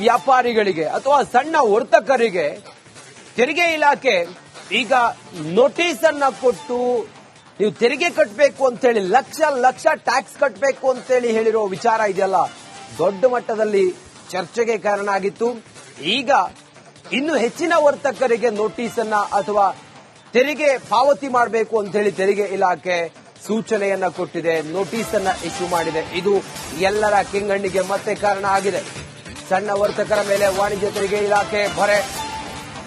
ವ್ಯಾಪಾರಿಗಳಿಗೆ ಅಥವಾ ಸಣ್ಣ ವರ್ತಕರಿಗೆ ತೆರಿಗೆ ಇಲಾಖೆ ಈಗ ನೋಟಿಸ್ ಅನ್ನ ಕೊಟ್ಟು ನೀವು ತೆರಿಗೆ ಕಟ್ಟಬೇಕು ಅಂತೇಳಿ ಲಕ್ಷ ಲಕ್ಷ ಟ್ಯಾಕ್ಸ್ ಕಟ್ಟಬೇಕು ಅಂತೇಳಿ ಹೇಳಿರೋ ವಿಚಾರ ಇದೆಯಲ್ಲ, ದೊಡ್ಡ ಮಟ್ಟದಲ್ಲಿ ಚರ್ಚೆಗೆ ಕಾರಣ ಆಗಿತ್ತು. ಈಗ ಇನ್ನು ಹೆಚ್ಚಿನ ವರ್ತಕರಿಗೆ ನೋಟಿಸ್ ಅನ್ನ ಅಥವಾ ತೆರಿಗೆ ಪಾವತಿ ಮಾಡಬೇಕು ಅಂತ ಹೇಳಿ ತೆರಿಗೆ ಇಲಾಖೆ ಸೂಚನೆಯನ್ನ ಕೊಟ್ಟಿದೆ, ನೋಟಿಸ್ ಅನ್ನ ಇಶ್ಯೂ ಮಾಡಿದೆ. ಇದು ಎಲ್ಲರ ಕೆಂಗಣ್ಣಿಗೆ ಮತ್ತೆ ಕಾರಣ ಆಗಿದೆ. ಸಣ್ಣ ವರ್ತಕರ ಮೇಲೆ ವಾಣಿಜ್ಯ ತೆರಿಗೆ ಇಲಾಖೆ ಹೊರೆ,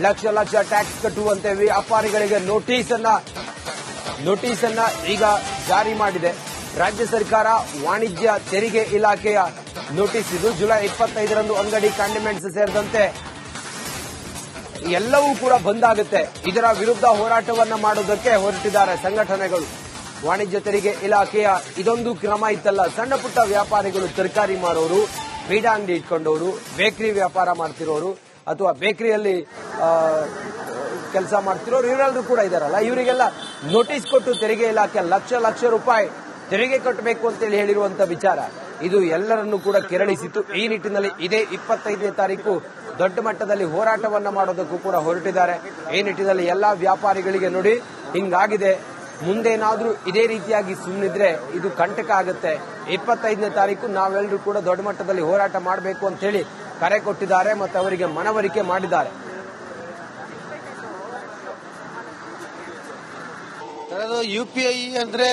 ಲಕ್ಷ ಲಕ್ಷ ಟ್ಯಾಕ್ಸ್ ಕಟ್ಟುವಂತೆ ವ್ಯಾಪಾರಿಗಳಿಗೆ ನೋಟಿಸ್ ಅನ್ನ ಈಗ ಜಾರಿ ಮಾಡಿದೆ ರಾಜ್ಯ ಸರ್ಕಾರ. ವಾಣಿಜ್ಯ ತೆರಿಗೆ ಇಲಾಖೆಯ ನೋಟಿಸ್ ಇದು. ಜುಲೈ 25ರಂದು ಅಂಗಡಿ, ಕಾಂಡಿಮೆಂಟ್ಸ್ ಸೇರಿದಂತೆ ಎಲ್ಲವೂ ಕೂಡ ಬಂದ್ ಆಗುತ್ತೆ. ಇದರ ವಿರುದ್ಧ ಹೋರಾಟವನ್ನ ಮಾಡೋದಕ್ಕೆ ಹೊರಟಿದ್ದಾರೆ ಸಂಘಟನೆಗಳು. ವಾಣಿಜ್ಯ ತೆರಿಗೆ ಇಲಾಖೆಯ ಇದೊಂದು ಕ್ರಮ ಇತ್ತಲ್ಲ, ಸಣ್ಣ ಪುಟ್ಟ ವ್ಯಾಪಾರಿಗಳು, ತರಕಾರಿ ಮಾರೋರು, ಬೀಡಾ ಅಂಗಡಿ ಇಟ್ಕೊಂಡವರು, ಬೇಕರಿ ವ್ಯಾಪಾರ ಮಾಡ್ತಿರೋರು ಅಥವಾ ಬೇಕರಿಯಲ್ಲಿ ಕೆಲಸ ಮಾಡ್ತಿರೋರು, ಇವರೆಲ್ಲರೂ ಕೂಡ ಇದಾರಲ್ಲ, ಇವರಿಗೆಲ್ಲ ನೋಟಿಸ್ ಕೊಟ್ಟು ತೆರಿಗೆ ಇಲಾಖೆ ಲಕ್ಷ ಲಕ್ಷ ರೂಪಾಯಿ ತೆರಿಗೆ ಕಟ್ಟಬೇಕು ಅಂತೇಳಿ ಹೇಳಿರುವಂತ ವಿಚಾರ ಇದು ಎಲ್ಲರನ್ನೂ ಕೂಡ ಕೆರಳಿಸಿತು. ಈ ನಿಟ್ಟಿನಲ್ಲಿ ಇದೇ 25ನೇ ತಾರೀಕು ದೊಡ್ಡ ಮಟ್ಟದಲ್ಲಿ ಹೋರಾಟವನ್ನ ಮಾಡೋದಕ್ಕೂ ಕೂಡ ಹೊರಟಿದ್ದಾರೆ. ಈ ನಿಟ್ಟಿನಲ್ಲಿ ಎಲ್ಲಾ ವ್ಯಾಪಾರಿಗಳಿಗೆ ನೋಡಿ ಹಿಂಗಾಗಿದೆ, ಮುಂದೇನಾದ್ರೂ ಇದೇ ರೀತಿಯಾಗಿ ಸುಮ್ಮನಿದ್ರೆ ಇದು ಕಂಟಕ ಆಗುತ್ತೆ. 25ನೇ ತಾರೀಕು ನಾವೆಲ್ಲರೂ ಕೂಡ ದೊಡ್ಡ ಮಟ್ಟದಲ್ಲಿ ಹೋರಾಟ ಮಾಡಬೇಕು ಅಂತ ಹೇಳಿ ಕರೆ ಕೊಟ್ಟಿದ್ದಾರೆ ಮತ್ತು ಅವರಿಗೆ ಮನವರಿಕೆ ಮಾಡಿದ್ದಾರೆ. UPI ಅಂದ್ರೆ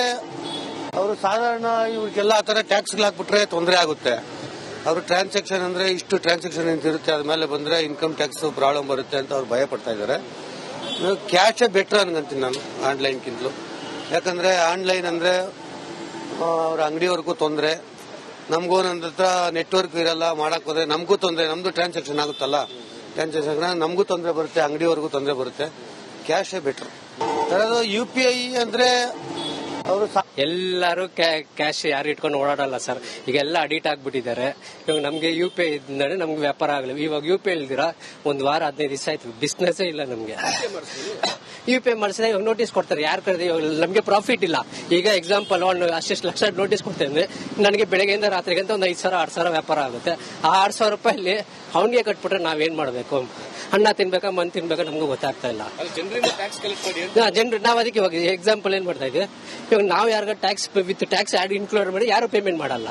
ಅವರು ಸಾಧಾರಣ ಇವ್ರಿಗೆಲ್ಲ ಆ ತರ ಟ್ಯಾಕ್ಸ್ ಹಾಕ್ಬಿಟ್ರೆ ತೊಂದರೆ ಆಗುತ್ತೆ. ಅವ್ರ ಟ್ರಾನ್ಸಾಕ್ಷನ್ ಅಂದ್ರೆ ಇಷ್ಟು ಟ್ರಾನ್ಸಾಕ್ಷನ್ ಇರುತ್ತೆ, ಅದ್ಮೇಲೆ ಬಂದ್ರೆ ಇನ್ಕಮ್ ಟ್ಯಾಕ್ಸ್ ಪ್ರಾಬ್ಲಮ್ ಬರುತ್ತೆ ಅಂತ ಅವ್ರು ಭಯ ಪಡ್ತಾ ಇದ್ದಾರೆ. ಕ್ಯಾಶೇ ಬೆಟರ್ ಅನ್ಕೊಂತೀನಿ ನಾನು ಆನ್ಲೈನ್ಗಿಂತಲೂ. ಯಾಕಂದ್ರೆ ಆನ್ಲೈನ್ ಅಂದ್ರೆ ಅವ್ರ ಅಂಗಡಿವರೆಗೂ ತೊಂದರೆ, ನಮಗೂ ನನ್ನ ಹತ್ರ ನೆಟ್ವರ್ಕ್ ಇರಲ್ಲ, ಮಾಡಕ್ ಹೋದ್ರೆ ನಮಗೂ ತೊಂದರೆ, ನಮ್ದು ಟ್ರಾನ್ಸಾಕ್ಷನ್ ಆಗುತ್ತಲ್ಲ, ಟ್ರಾನ್ಸಾಕ್ಷನ್ ನಮಗೂ ತೊಂದರೆ ಬರುತ್ತೆ, ಅಂಗಡಿವರೆಗೂ ತೊಂದರೆ ಬರುತ್ತೆ. ಕ್ಯಾಶೇ ಬೆಟರ್. UPI ಅಂದ್ರೆ ಅವರು ಎಲ್ಲರೂ ಕ್ಯಾಶ್ ಯಾರು ಇಟ್ಕೊಂಡು ಓಡಾಡಲ್ಲ ಸರ್. ಈಗ ಎಲ್ಲ ಅಡಿಟ್ ಆಗ್ಬಿಟ್ಟಿದ್ದಾರೆ. ಇವಾಗ ನಮ್ಗೆ UPI ಇದ್ದರೆ ನಮ್ಗೆ ವ್ಯಾಪಾರ ಆಗಲಿ. ಇವಾಗ UPI ಇಲ್ದಿರ ಒಂದ್ ವಾರ 15 ದಿವಸ ಆಯ್ತು, ಬಿಸ್ನೆಸ್ ಇಲ್ಲ ನಮ್ಗೆ. UPI ಮಾಡಿಸಿದ್ರೆ ಇವಾಗ ನೋಟಿಸ್ ಕೊಡ್ತಾರೆ, ಯಾರು ಕರೆದು ನಮ್ಗೆ ಪ್ರಾಫಿಟ್ ಇಲ್ಲ. ಈಗ ಎಕ್ಸಾಂಪಲ್ ಅಷ್ಟು ಲಕ್ಷ ನೋಟಿಸ್ ಕೊಡ್ತೇನೆ, ನನಗೆ ಬೆಳಗ್ಗೆಯಿಂದ ರಾತ್ರಿಗಂತ ಒಂದು 5,000 6,000 ವ್ಯಾಪಾರ ಆಗುತ್ತೆ. ಆ 6,000 ರೂಪಾಯಲ್ಲಿ ಅವನಿಗೆ ಕಟ್ಬಿಟ್ರೆ ನಾವೇನ್ ಮಾಡ್ಬೇಕು? ಅನ್ನ ತಿನ್ಬೇಕಾ, ಮನ್ ತಿನ್ಬೇಕಾ ನಮ್ಗೂ ಗೊತ್ತಾಗ್ತಾ ಇಲ್ಲ. ಜನರು ನಾವು ಅದಕ್ಕೆ ಇವಾಗ ಎಕ್ಸಾಂಪಲ್ ಏನ್ ಮಾಡ್ತಾ ಇದ್ದೀವಿ, ಇವಾಗ ನಾವು ಯಾರಿಗ tax with tax add include ಮಾಡಿ ಯಾರು ಪೇಮೆಂಟ್ ಮಾಡಲ್ಲ,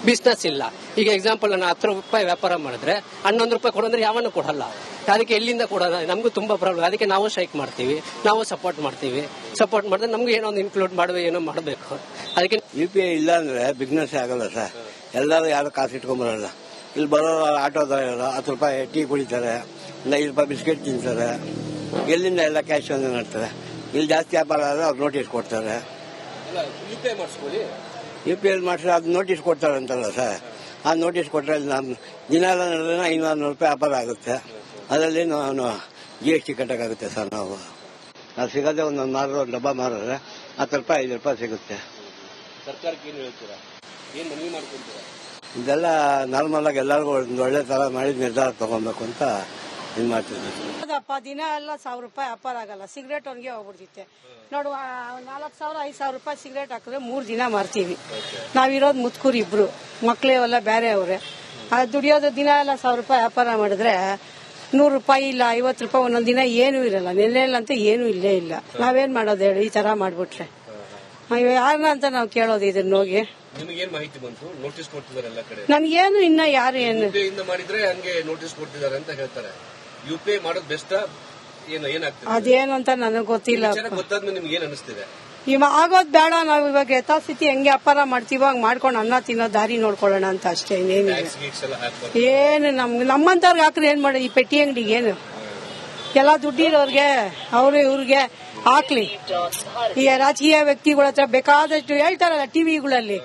ಬಿಸ್ನೆಸ್ ಇಲ್ಲ. ಈಗ ಎಕ್ಸಾಂಪಲ್ ನಾನು 10 ರೂಪಾಯಿ ವ್ಯಾಪಾರ ಮಾಡಿದ್ರೆ 11 ರೂಪಾಯಿ ಕೊಡಂದ್ರೆ ಯಾವನ್ನೂ ಕೊಡಲ್ಲ. ಅದಕ್ಕೆ ಎಲ್ಲಿಂದ ಕೊಡೋಣ? ನಮಗೂ ತುಂಬಾ ಪ್ರಾಬ್ಲಮ್. ಅದಕ್ಕೆ ನಾವು ಸ್ಟ್ರೈಕ್ ಮಾಡ್ತೀವಿ, ನಾವು ಸಪೋರ್ಟ್ ಮಾಡಿದ್ರೆ ನಮ್ಗೆ ಏನೋ ಒಂದು ಇನ್ಕ್ಲೂಡ್ ಮಾಡುವ, ಏನೋ ಮಾಡಬೇಕು. ಅದಕ್ಕೆ UPI ಇಲ್ಲ ಅಂದ್ರೆ ಬಿಸ್ನೆಸ್ ಆಗಲ್ಲ ಸರ್. ಎಲ್ಲರೂ ಯಾರು ಕಾಸು ಇಟ್ಕೊಂಡ್ಬರಲ್ಲ. ಇಲ್ಲಿ ಬರೋ ಆಟೋದವರು 10 ರೂಪಾಯಿ ಟೀ ಕುಡಿತಾರೆ, ಇಲ್ಲ 5 ರೂಪಾಯಿ ಬಿಸ್ಕೆಟ್ ತಿಂತಾರೆ. ಎಲ್ಲಿಂದ ಎಲ್ಲ ಕ್ಯಾಶ್ ಒಂದು ಮಾಡ್ತಾರೆ. ಇಲ್ಲಿ ಜಾಸ್ತಿ ವ್ಯಾಪಾರ ಆದ್ರೆ ಅವ್ರು ನೋಟಿಸ್ ಕೊಡ್ತಾರೆ. UPI ಮಾಡಿಸಿದ್ರೆ ಅದು ನೋಟಿಸ್ ಕೊಡ್ತಾರೆ ಅಂತಲ್ಲ ಸರ್. ಆ ನೋಟಿಸ್ ಕೊಟ್ಟರೆ ನಮ್ಮ ದಿನ ಎಲ್ಲ ನಡೆದ್ರೆ 500 ರೂಪಾಯಿ ವ್ಯಾಪಾರ ಆಗುತ್ತೆ. ಅದರಲ್ಲಿ ನಾವು GST ಕಟ್ಟಕ್ಕಾಗುತ್ತೆ ಸರ್. ನಾವು ಸಿಗೋದೇ ಒಂದೊಂದು ಮಾರೋ ಡಬ್ಬ ಮಾರಿದ್ರೆ 10 ರೂಪಾಯಿ 5 ರೂಪಾಯಿ ಸಿಗುತ್ತೆ. ಸರ್ಕಾರಕ್ಕೆ ಏನು ಹೇಳ್ತೀರಾ? ಏನು ಮನವಿ ಮಾಡ್ಕೊಂತೀರಾ? ಇದೆಲ್ಲ ನಾರ್ಮಲ್ ಆಗಿ ಎಲ್ಲರಿಗೂ ಒಂದು ಒಳ್ಳೆ ತರ ಮಾಡಿ ನಿರ್ಧಾರ ತಗೊಬೇಕು ಅಂತ ಇದು ಮಾಡ್ತಿದ್ದೆ. ದಿನ ಎಲ್ಲ 1,000 ರೂಪಾಯಿ ವ್ಯಾಪಾರ ಆಗಲ್ಲ. ಸಿಗರೇಟ್ ಅವನಿಗೆ ಹೋಗ್ಬಿಡ್ತಿತ್ತೆ ನೋಡು. 4,000 5,000 ರೂಪಾಯಿ ಸಿಗರೇಟ್ ಹಾಕಿದ್ರೆ 3 ದಿನ ಮಾರ್ತೀವಿ. ನಾವಿರೋದು ಮುತ್ಕೂರು, ಇಬ್ರು ಮಕ್ಳು ಎಲ್ಲ ಬೇರೆ ಅವ್ರೆ. ದುಡಿಯೋದು ದಿನ ಎಲ್ಲ 1,000 ರೂಪಾಯಿ ವ್ಯಾಪಾರ ಮಾಡಿದ್ರೆ 100 ರೂಪಾಯಿ ಇಲ್ಲ 50 ರೂಪಾಯಿ ಒಂದೊಂದ್ ದಿನ ಏನೂ ಇರಲ್ಲ. ನೆನ್ನೆಲ್ಲಂತೂ ಏನೂ ಇಲ್ಲೇ ಇಲ್ಲ. ನಾವೇನ್ ಮಾಡೋದು ಹೇಳಿ? ಈ ತರ ಮಾಡ್ಬಿಟ್ರೆ ಯಾರನ್ನ ಅಂತ ನಾವು ಕೇಳೋದು ಇದನ್ನ ಹೋಗಿ. ನಿಮಗೇನು ಮಾಹಿತಿ ಬಂತು? ನೋಟಿಸ್ ಕೊಡ್ತಿದ್ದಾರೆ ಎಲ್ಲ ಕಡೆ. ನನ್ಗೇನು ಇನ್ನ ಯಾರು ಏನು ಮಾಡಿದ್ರೆ ಹಂಗೆ ನೋಟಿಸ್ ಕೊಡ್ತಿದ್ದಾರೆ ಅಂತ ಹೇಳ್ತಾರೆ. UPI ಮಾಡೋದು ಬೆಸ್ಟ್ ಏನಾಗ್ತದೆ? ಅದೇನು ಅಂತ ನನಗೆ ಗೊತ್ತಿಲ್ಲ. ಗೊತ್ತಾದ್ಮೇಲೆ ನಿಮ್ಗೆ ಏನ್ ಅನಿಸ್ತಿದೆ? ಇವಾಗ ಆಗೋದ್ ಬೇಡ. ನಾವ್ ಇವಾಗ ಯಥಾಸ್ಥಿತಿ ಹೆಂಗೆ ವ್ಯಾಪಾರ ಮಾಡ್ತೀವಿ ಹಂಗ್ ಮಾಡ್ಕೊಂಡು ಅನ್ನ ತಿನ್ನೋ ದಾರಿ ನೋಡ್ಕೊಳ್ಳೋಣ ಅಂತ ಅಷ್ಟೇ. ಇನ್ನೇನಿಲ್ಲ. ಏನು ನಮ್ಮಂತವ್ರಿಗೆ ಹಾಕ್ರೆ ಏನ್ ಮಾಡಿ? ಈ ಪೆಟ್ಟಿ ಅಂಗಡಿಗೆ ಏನು ಎಲ್ಲ ದುಡ್ಡಿರೋರ್ಗೆ ಅವ್ರು ಇವ್ರಿಗೆ ಹಾಕ್ಲಿ. ಈ ರಾಜಕೀಯ ವ್ಯಕ್ತಿಗಳ ಹತ್ರ ಬೇಕಾದಷ್ಟು ಹೇಳ್ತಾರಲ್ಲ ಟಿವಿಗಳಲ್ಲಿ,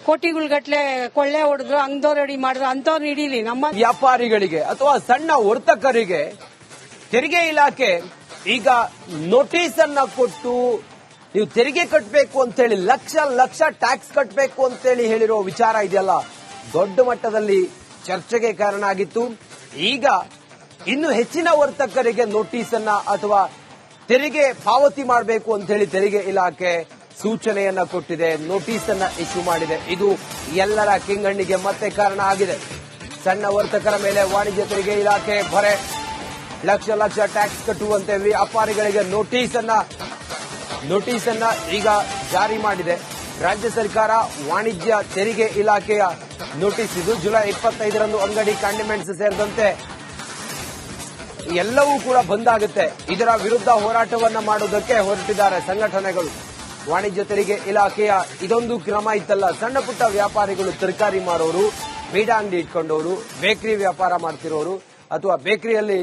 ಕೋಟಿಗಟ್ಲೆ ಕೊಳ್ಳೆ ಹೊಡೆದ್ರು, ಅಂಗದವ್ರು ರೆಡಿ ಮಾಡಿದ್ರು, ಅಂತವ್ರು ಹಿಡೀಲಿ. ನಮ್ಮ ವ್ಯಾಪಾರಿಗಳಿಗೆ ಅಥವಾ ಸಣ್ಣ ವರ್ತಕರಿಗೆ ತೆರಿಗೆ ಇಲಾಖೆ ಈಗ ನೋಟಿಸ್ ಅನ್ನ ಕೊಟ್ಟು ನೀವು ತೆರಿಗೆ ಕಟ್ಟಬೇಕು ಅಂತೇಳಿ ಲಕ್ಷ ಲಕ್ಷ ಟ್ಯಾಕ್ಸ್ ಕಟ್ಟಬೇಕು ಅಂತೇಳಿ ಹೇಳಿರೋ ವಿಚಾರ ಇದೆಯಲ್ಲ, ದೊಡ್ಡ ಮಟ್ಟದಲ್ಲಿ ಚರ್ಚೆಗೆ ಕಾರಣ ಆಗಿತ್ತು. ಈಗ ಇನ್ನು ಹೆಚ್ಚಿನ ವರ್ತಕರಿಗೆ ನೋಟಿಸ್ ಅನ್ನ ಅಥವಾ ತೆರಿಗೆ ಪಾವತಿ ಮಾಡಬೇಕು ಅಂತ ಹೇಳಿ ತೆರಿಗೆ ಇಲಾಖೆ ಸೂಚನೆಯನ್ನ ಕೊಟ್ಟಿದೆ, ನೋಟಿಸ್ ಅನ್ನ ಇಶ್ಯೂ ಮಾಡಿದೆ. ಇದು ಎಲ್ಲರ ಕೆಂಗಣ್ಣಿಗೆ ಮತ್ತೆ ಕಾರಣ ಆಗಿದೆ. ಸಣ್ಣ ವರ್ತಕರ ಮೇಲೆ ವಾಣಿಜ್ಯ ತೆರಿಗೆ ಇಲಾಖೆ ಹೊರೆ. ಲಕ್ಷ ಲಕ್ಷ ಟ್ಯಾಕ್ಸ್ ಕಟ್ಟುವಂತೆ ವ್ಯಾಪಾರಿಗಳಿಗೆ ನೋಟಿಸ್ ಅನ್ನ ಈಗ ಜಾರಿ ಮಾಡಿದೆ ರಾಜ್ಯ ಸರ್ಕಾರ. ವಾಣಿಜ್ಯ ತೆರಿಗೆ ಇಲಾಖೆಯ ನೋಟಿಸ್ ಇದು. ಜುಲೈ 25ರಂದು ಅಂಗಡಿ, ಕಾಂಡಿಮೆಂಟ್ಸ್ ಸೇರಿದಂತೆ ಎಲ್ಲವೂ ಕೂಡ ಬಂದ್ ಆಗುತ್ತೆ. ಇದರ ವಿರುದ್ಧ ಹೋರಾಟವನ್ನ ಮಾಡುವುದಕ್ಕೆ ಹೊರಟಿದ್ದಾರೆ ಸಂಘಟನೆಗಳು. ವಾಣಿಜ್ಯ ತೆರಿಗೆ ಇಲಾಖೆಯ ಇದೊಂದು ಕ್ರಮ ಇತ್ತಲ್ಲ. ಸಣ್ಣ ಪುಟ್ಟ ವ್ಯಾಪಾರಿಗಳು, ತರಕಾರಿ ಮಾರೋರು, ಬೀಡಾ ಅಂಗಡಿ ಇಟ್ಕೊಂಡವರು, ಬೇಕರಿ ವ್ಯಾಪಾರ ಮಾಡ್ತಿರೋರು ಅಥವಾ ಬೇಕರಿಯಲ್ಲಿ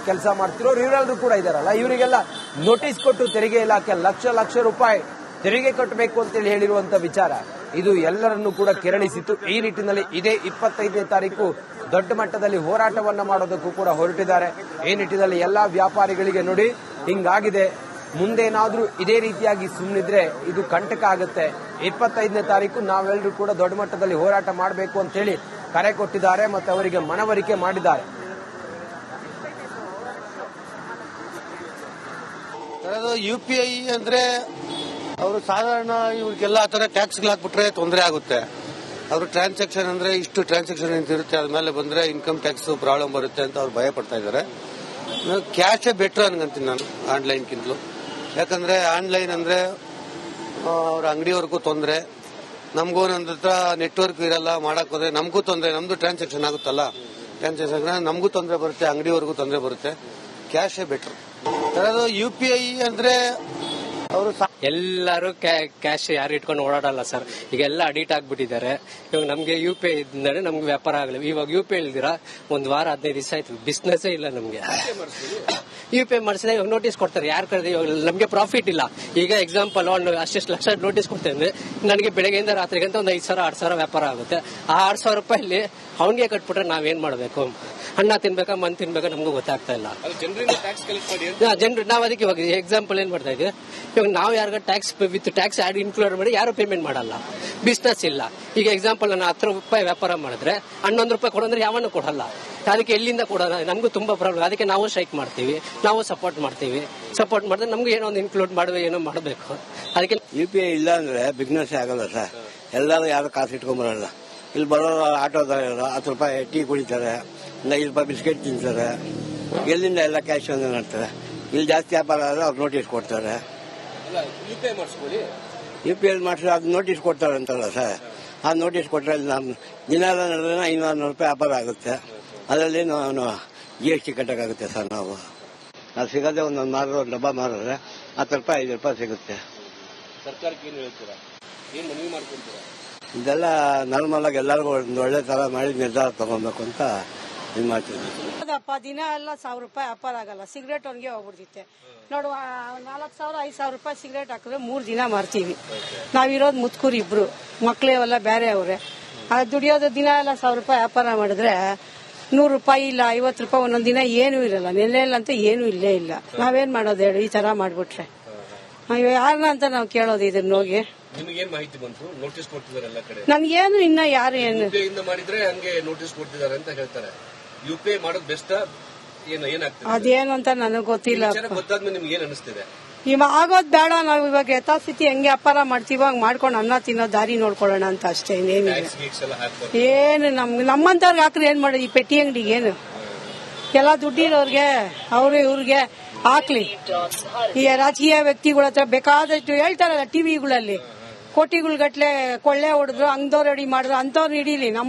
ಕೆಲಸ ಮಾಡ್ತಿರೋರು, ಇವರೆಲ್ಲರೂ ಕೂಡ ಇದಾರಲ್ಲ, ಇವರಿಗೆಲ್ಲ ನೋಟಿಸ್ ಕೊಟ್ಟು ತೆರಿಗೆ ಇಲಾಖೆ ಲಕ್ಷ ರೂಪಾಯಿ ತೆರಿಗೆ ಕಟ್ಟಬೇಕು ಅಂತೇಳಿ ಹೇಳಿರುವಂತ ವಿಚಾರ ಇದು ಎಲ್ಲರನ್ನೂ ಕೂಡ ಕೆರಳಿಸಿತು. ಈ ನಿಟ್ಟಿನಲ್ಲಿ ಇದೇ 25ನೇ ತಾರೀಕು ದೊಡ್ಡ ಮಟ್ಟದಲ್ಲಿ ಹೋರಾಟವನ್ನ ಮಾಡೋದಕ್ಕೂ ಕೂಡ ಹೊರಟಿದ್ದಾರೆ. ಈ ನಿಟ್ಟಿನಲ್ಲಿ ಎಲ್ಲಾ ವ್ಯಾಪಾರಿಗಳಿಗೆ ನೋಡಿ ಹಿಂಗಾಗಿದೆ, ಮುಂದೇನಾದ್ರೂ ಇದೇ ರೀತಿಯಾಗಿ ಸುಮ್ಮನಿದ್ರೆ ಇದು ಕಂಟಕ ಆಗುತ್ತೆ. 25ನೇ ತಾರೀಕು ನಾವೆಲ್ಲರೂ ಕೂಡ ದೊಡ್ಡ ಮಟ್ಟದಲ್ಲಿ ಹೋರಾಟ ಮಾಡಬೇಕು ಅಂತ ಹೇಳಿ ಕರೆ ಕೊಟ್ಟಿದ್ದಾರೆ ಮತ್ತು ಅವರಿಗೆ ಮನವರಿಕೆ ಮಾಡಿದ್ದಾರೆ. UPI ಅಂದ್ರೆ ಅವರು ಸಾಧಾರಣ ಇವ್ರಿಗೆಲ್ಲ ಆ ತರ ಟ್ಯಾಕ್ಸ್ ಹಾಕ್ಬಿಟ್ರೆ ತೊಂದರೆ ಆಗುತ್ತೆ. ಅವರು ಟ್ರಾನ್ಸಾಕ್ಷನ್ ಅಂದ್ರೆ ಇಷ್ಟು ಟ್ರಾನ್ಸಾಕ್ಷನ್ ಇರುತ್ತೆ, ಅದ್ಮೇಲೆ ಬಂದ್ರೆ ಇನ್ಕಮ್ ಟ್ಯಾಕ್ಸ್ ಪ್ರಾಬ್ಲಮ್ ಬರುತ್ತೆ ಅಂತ ಅವ್ರು ಭಯ ಪಡ್ತಾ ಇದ್ದಾರೆ. ಕ್ಯಾಶೇ ಬೆಟರ್ ಅನ್ಕೊಂತೀನಿ ನಾನು ಆನ್ಲೈನ್ಗಿಂತಲೂ. ಯಾಕಂದ್ರೆ ಆನ್ಲೈನ್ ಅಂದ್ರೆ ಅವ್ರ ಅಂಗಡಿವರೆಗೂ ತೊಂದರೆ, ನಮಗೂ ನನ್ನ ಹತ್ರ ನೆಟ್ವರ್ಕ್ ಇರಲ್ಲ, ಮಾಡಕ್ ಹೋದ್ರೆ ನಮಗೂ ತೊಂದರೆ, ನಮ್ದು ಟ್ರಾನ್ಸಾಕ್ಷನ್ ಆಗುತ್ತಲ್ಲ, ಟ್ರಾನ್ಸಾಕ್ಷನ್ ನಮಗೂ ತೊಂದರೆ ಬರುತ್ತೆ, ಅಂಗಡಿವರೆಗೂ ತೊಂದರೆ ಬರುತ್ತೆ. ಕ್ಯಾಶೇ ಬೆಟರ್. UPI ಅಂದ್ರೆ ಅವರು ಎಲ್ಲರೂ ಕ್ಯಾಶ್ ಯಾರು ಇಟ್ಕೊಂಡು ಓಡಾಡಲ್ಲ ಸರ್. ಈಗ ಎಲ್ಲ ಅಡಿಟ್ ಆಗ್ಬಿಟ್ಟಿದ್ದಾರೆ. ಇವಾಗ ನಮ್ಗೆ UPI ಇದ್ದರೆ ನಮ್ಗೆ ವ್ಯಾಪಾರ ಆಗಲ್ಲ. ಇವಾಗ UPI ಇಲ್ದಿರ ಒಂದ್ ವಾರ 15 ದಿವಸ ಆಯ್ತು, ಬಿಸ್ನೆಸ್ ಇಲ್ಲ ನಮ್ಗೆ. UPI ಮಾಡಿಸಿದ್ರೆ ಇವಾಗ ನೋಟಿಸ್ ಕೊಡ್ತಾರೆ. ಯಾರು ಕರೆದ್ರೆ ಇವಾಗ ನಮ್ಗೆ ಪ್ರಾಫಿಟ್ ಇಲ್ಲ. ಈಗ ಎಕ್ಸಾಂಪಲ್ ಒಂದು ಅಷ್ಟು ಲಕ್ಷ ನೋಟಿಸ್ ಕೊಡ್ತೇನೆ, ನನಗೆ ಬೆಳಗ್ಗೆಯಿಂದ ರಾತ್ರಿಗಂತ ಒಂದು 5,000 6,000 ವ್ಯಾಪಾರ ಆಗುತ್ತೆ. ಆ 6,000 ರೂಪಾಯಲ್ಲಿ ಅವನಿಗೆ ಕಟ್ಬಿಟ್ರೆ ನಾವೇನ್ ಮಾಡ್ಬೇಕು? ಅನ್ನ ತಿನ್ಬೇಕಾ, ಮನ್ ತಿನ್ಬೇಕಾ ನಮಗೂ ಗೊತ್ತಾಗ್ತಾ ಇಲ್ಲ. ಜನರು ನಾವ್ ಅದಕ್ಕೆ ಇವಾಗ ಎಕ್ಸಾಂಪಲ್ ಏನ್ ಮಾಡ್ತಾ ಇದ್ದೀವಿ, ಇವಾಗ ನಾವು ಯಾರಿಗ tax with tax add include ಮಾಡಿ ಯಾರು ಪೇಮೆಂಟ್ ಮಾಡಲ್ಲ, ಬಿಸ್ನೆಸ್ ಇಲ್ಲ. ಈಗ ಎಕ್ಸಾಂಪಲ್ ನಾನು 10 ರೂಪಾಯಿ ವ್ಯಾಪಾರ ಮಾಡಿದ್ರೆ 11 ರೂಪಾಯಿ ಕೊಡಂದ್ರೆ ಯಾವನ್ನೂ ಕೊಡಲ್ಲ. ಅದಕ್ಕೆ ಎಲ್ಲಿಂದ ಕೊಡೋಣ? ನಮಗೂ ತುಂಬಾ ಪ್ರಾಬ್ಲಮ್. ಅದಕ್ಕೆ ನಾವು ಸ್ಟ್ರೈಕ್ ಮಾಡ್ತೀವಿ, ನಾವು ಸಪೋರ್ಟ್ ಮಾಡಿದ್ರೆ ನಮ್ಗೆ ಏನೋ ಒಂದು ಇನ್ಕ್ಲೂಡ್ ಮಾಡುವ, ಏನೋ ಮಾಡಬೇಕು. ಅದಕ್ಕೆ UPI ಇಲ್ಲ ಅಂದ್ರೆ ಬಿಸ್ನೆಸ್ ಆಗಲ್ಲ ಸರ್. ಎಲ್ಲರೂ ಯಾರು ಕಾಸು ಇಟ್ಕೊಂಬರಲ್ಲ. ಇಲ್ಲಿ ಬರೋರು ಆಟೋದವರು 10 ರೂಪಾಯಿ ಟೀ ಕುಡಿತಾರೆ, 5 ರೂಪಾಯಿ ಬಿಸ್ಕೆಟ್ ತಿಂತಾರೆ. ಎಲ್ಲಿಂದ ಎಲ್ಲ ಕ್ಯಾಶ್ ಒಂದು ಮಾಡ್ತಾರೆ. ಇಲ್ಲಿ ಜಾಸ್ತಿ ವ್ಯಾಪಾರ ಆದ್ರೆ ಅವ್ರು ನೋಟಿಸ್ ಕೊಡ್ತಾರೆ. UPI ಮಾಡಿದ್ರೆ ಅದು ನೋಟಿಸ್ ಕೊಡ್ತಾರೆ ಅಂತಲ್ಲ ಸರ್. ಆ ನೋಟಿಸ್ ಕೊಟ್ಟರೆ ನಮ್ಮ ದಿನ ಎಲ್ಲ ನಡೆದ್ರೆ 500 ರೂಪಾಯಿ ವ್ಯಾಪಾರ ಆಗುತ್ತೆ. ಅದರಲ್ಲಿ ನಾವು GST ಕಟ್ಟಕ್ಕಾಗುತ್ತೆ ಸರ್. ನಾವು ಅದು ಸಿಗೋದೇ ಒಂದೊಂದು ಮಾರೋ ಡಬ್ಬ ಮಾರಿದ್ರೆ 10 ರೂಪಾಯಿ 5 ರೂಪಾಯಿ ಸಿಗುತ್ತೆ. ಸರ್ಕಾರಕ್ಕೆ ಏನು ಹೇಳ್ತೀರಾ? ಏನು ಮನವಿ ಮಾಡ್ಕೊಂತೀರಾ? ಇದೆಲ್ಲ ನಾರ್ಮಲ್ ಆಗಿ ಎಲ್ಲರಿಗೂ ಒಂದು ಒಳ್ಳೆ ತರ ಮಾಡಿ ನಿರ್ಧಾರ ತಗೊಬೇಕು ಅಂತ ಇದು ಮಾಡ್ತೀವಿ. ದಿನ ಎಲ್ಲ 1,000 ರೂಪಾಯಿ ವ್ಯಾಪಾರ ಆಗಲ್ಲ. ಸಿಗರೇಟ್ ಅವನಿಗೆ ಹೋಗ್ಬಿಡ್ತಿತ್ತೆ. ನೋಡು, 4,000 5,000 ರೂಪಾಯಿ ಸಿಗರೇಟ್ ಹಾಕಿದ್ರೆ 3 ದಿನ ಮಾರ್ತೀವಿ. ನಾವಿರೋದು ಮುತ್ಕೂರು ಇಬ್ರು, ಮಕ್ಳೆಲ್ಲ ಬೇರೆ ಅವ್ರೆ. ದುಡಿಯೋದು ದಿನ ಎಲ್ಲ 1,000 ರೂಪಾಯಿ ವ್ಯಾಪಾರ ಮಾಡಿದ್ರೆ 100 ರೂಪಾಯಿ ಇಲ್ಲ, 50 ರೂಪಾಯಿ ಒಂದೊಂದ್ ದಿನ ಏನೂ ಇರಲ್ಲ. ನೆಲೆಯಲ್ಲಂತ ಏನೂ ಇಲ್ಲೇ ಇಲ್ಲ. ನಾವೇನ್ ಮಾಡೋದು ಹೇಳಿ? ಈ ತರ ಮಾಡ್ಬಿಟ್ರೆ ಯಾರನ್ನ ಅಂತ ನಾವು ಕೇಳೋದು ಇದನ್ನ ಹೋಗಿ. ನಿಮಗೇನ್ ಮಾಹಿತಿ ಬಂತು? ನೋಟಿಸ್ ಕೊಡ್ತಿದ್ದಾರೆ ಎಲ್ಲ ಕಡೆ. ನನ್ಗೇನು ಇನ್ನ ಯಾರು ಏನು ಮಾಡಿದ್ರೆ ಹಂಗೆ ನೋಟಿಸ್ ಕೊಡ್ತಿದ್ದಾರೆ ಅಂತ ಹೇಳ್ತಾರೆ. UPI ಮಾಡೋದು ಬೆಸ್ಟ್ ಏನಾಗ್ತದೆ? ಅದೇನು ಅಂತ ನನಗ್ ಗೊತ್ತಿಲ್ಲ. ಗೊತ್ತಾದ್ಮೇಲೆ ನಿಮ್ಗೆ ಏನ್ ಅನಿಸ್ತಿದೆ? ಇವಾಗ ಆಗೋದ್ ಬೇಡ. ನಾವು ಇವಾಗ ಯಥಾಸ್ಥಿತಿ ಹೆಂಗೆ ವ್ಯಾಪಾರ ಮಾಡ್ತೀವಿ ಹಂಗ್ ಮಾಡ್ಕೊಂಡು ಅನ್ನ ತಿನ್ನೋ ದಾರಿ ನೋಡ್ಕೊಳ್ಳೋಣ ಅಂತ ಅಷ್ಟೇ. ಏನು ನಮ್ಮಂತವ್ರಿಗೆ ಹಾಕ್ರೆ ಏನ್ ಮಾಡೋದು? ಈ ಪೆಟ್ಟಿ ಅಂಗಡಿಗೆ ಏನು ಎಲ್ಲ ದುಡ್ಡಿರೋರ್ಗೆ ಅವ್ರು ಇವ್ರಿಗೆ ಹಾಕ್ಲಿ. ಈ ರಾಜಕೀಯ ವ್ಯಕ್ತಿಗಳ ಹತ್ರ ಬೇಕಾದಷ್ಟು ಹೇಳ್ತಾರಲ್ಲ ಟಿವಿಗಳಲ್ಲಿ, ಕೋಟಿಗಳ ಗಟ್ಲೆ ಕೊಳ್ಳೆ ಹೊಡೆದ್ರು, ಹಂಗದವ್ರು ರೆಡಿ ಮಾಡಿದ್ರು, ಅಂತವ್ರು ಹಿಡೀಲಿ. ನಮ್ಮ